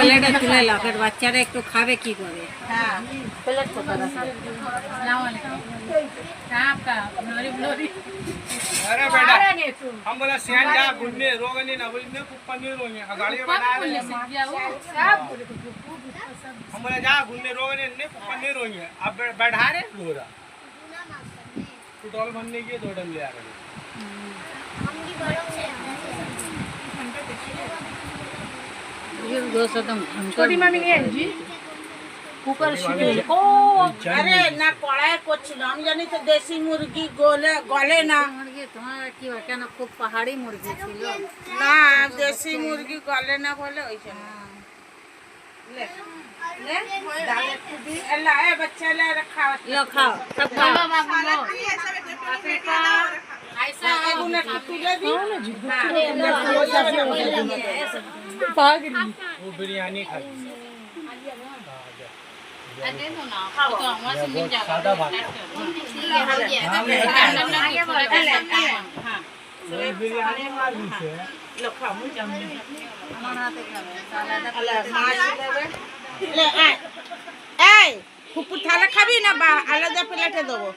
প্লেটে তুলে লকেট বাচ্চারা একটু খাবে কি করে? হ্যাঁ প্লেট কোথায় আছে? अरे बेटा हम बोला सियान जा गुन्ने रोगने ना बोलने कुप्पनी रोगे गाड़ी में बना हम बोला जा गुन्ने रोगने ने कुप्पनी रोगे अब बैठा रहे लोरा टोल बनने के दो डम ले आ रहे छोटी मम्मी नहीं है जी কুকার শুধু ও আরে না কড়াই করছিল আমি জানি তো দেশি মুরগি গলে না মুরগি তোমার কি হয় কেন খুব পাহাড়ি মুরগি ছিল না দেশি মুরগি গলে না বলে ওইখানে ले ले दाल একটু দি अल्लाह ए बच्चा ले रखा लो खाओ सब खाओ ऐसा एगुना तुले दी वो बिरयानी खा सादा भात बिरयानी मालूम है लो खाओ मुझे আমার হাতে খাবে সালাদা अल्लाह माछ देबे ले ए ए ফুপু থালা খাবি না বা আলাদা প্লেটে দেবো